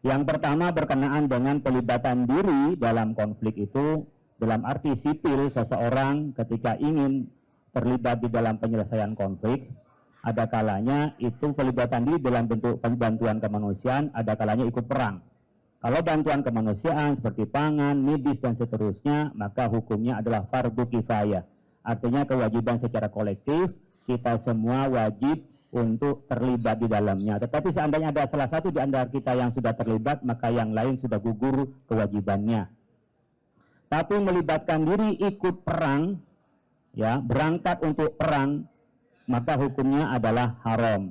Yang pertama berkenaan dengan pelibatan diri dalam konflik itu, dalam arti sipil seseorang ketika ingin terlibat di dalam penyelesaian konflik, ada kalanya itu pelibatan diri dalam bentuk bantuan kemanusiaan, ada kalanya ikut perang. Kalau bantuan kemanusiaan seperti pangan, medis, dan seterusnya, maka hukumnya adalah fardu kifayah. Artinya kewajiban secara kolektif, kita semua wajib untuk terlibat di dalamnya. Tetapi seandainya ada salah satu di antara kita yang sudah terlibat, maka yang lain sudah gugur kewajibannya. Tapi melibatkan diri ikut perang, ya, berangkat untuk perang, maka hukumnya adalah haram.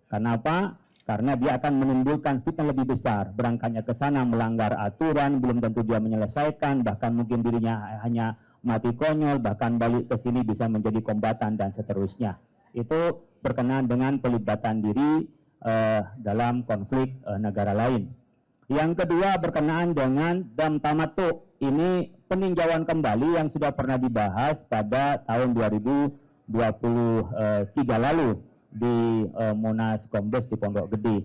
Kenapa? Karena dia akan menimbulkan fitnah lebih besar. Berangkatnya ke sana melanggar aturan, belum tentu dia menyelesaikan, bahkan mungkin dirinya hanya mati konyol, bahkan balik ke sini bisa menjadi kombatan dan seterusnya. Itu berkenaan dengan pelibatan diri dalam konflik negara lain. Yang kedua berkenaan dengan dam tamattu. Ini peninjauan kembali yang sudah pernah dibahas pada tahun 2023 lalu di Monas Kombes di Pondok Gede.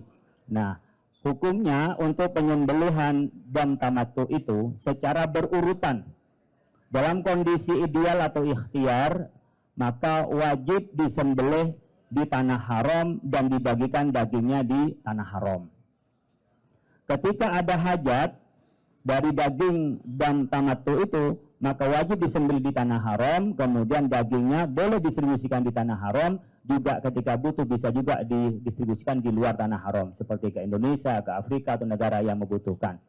Nah, hukumnya untuk penyembelihan dam tamattu itu secara berurutan. Dalam kondisi ideal atau ikhtiar, maka wajib disembelih di tanah haram dan dibagikan dagingnya di tanah haram. Ketika ada hajat dari daging dam tamattu itu, maka wajib disembelih di tanah haram, kemudian dagingnya boleh distribusikan di tanah haram, juga ketika butuh bisa juga didistribusikan di luar tanah haram, seperti ke Indonesia, ke Afrika, atau negara yang membutuhkan.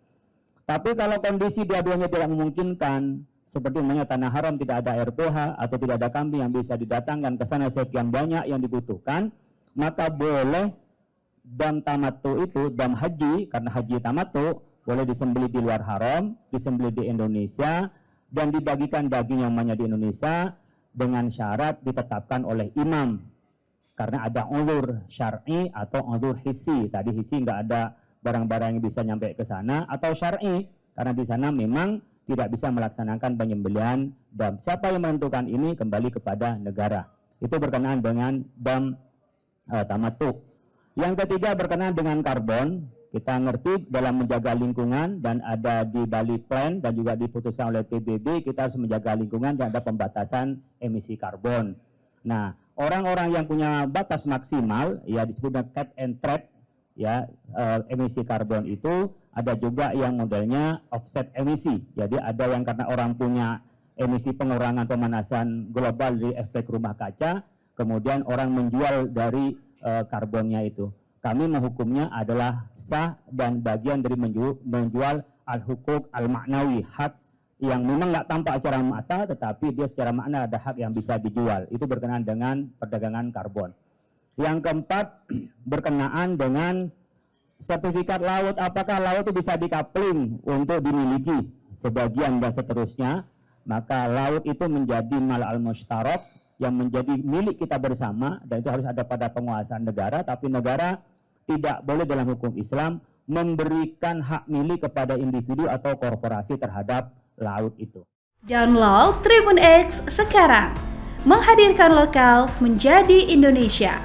Tapi kalau kondisi dua-duanya tidak memungkinkan, seperti namanya tanah haram tidak ada RPH atau tidak ada kambing yang bisa didatangkan ke sana sekian banyak yang dibutuhkan, maka boleh dam tamattu itu, dam haji, karena haji tamattu, boleh disembelih di luar haram, disembelih di Indonesia, dan dibagikan daging yang banyak di Indonesia dengan syarat ditetapkan oleh imam. Karena ada uzur syar'i atau uzur hissi. Tadi hissi nggak ada barang-barang yang bisa nyampe ke sana, atau syar'i, karena di sana memang tidak bisa melaksanakan penyembelihan dam. Siapa yang menentukan ini kembali kepada negara. Itu berkenaan dengan dam tamattu. Yang ketiga berkenaan dengan karbon. Kita ngerti dalam menjaga lingkungan dan ada di Bali Plan dan juga diputuskan oleh PBB, kita harus menjaga lingkungan dan ada pembatasan emisi karbon. Nah, orang-orang yang punya batas maksimal, ya disebut cap and trade, ya emisi karbon itu, ada juga yang modelnya offset emisi. Jadi ada yang karena orang punya emisi pengurangan pemanasan global dari efek rumah kaca, kemudian orang menjual dari karbonnya itu. Kami menghukumnya adalah sah dan bagian dari menjual al-hukuk al-maknawi, hak yang memang nggak tampak secara mata, tetapi dia secara makna ada hak yang bisa dijual. Itu berkenaan dengan perdagangan karbon. Yang keempat, berkenaan dengan sertifikat laut. Apakah laut itu bisa dikapling untuk dimiliki sebagian dan seterusnya? Maka laut itu menjadi mal al-mushtarak yang menjadi milik kita bersama, dan itu harus ada pada penguasaan negara, tapi negara tidak boleh dalam hukum Islam memberikan hak milik kepada individu atau korporasi terhadap laut itu. Download Tribun X sekarang, menghadirkan lokal menjadi Indonesia.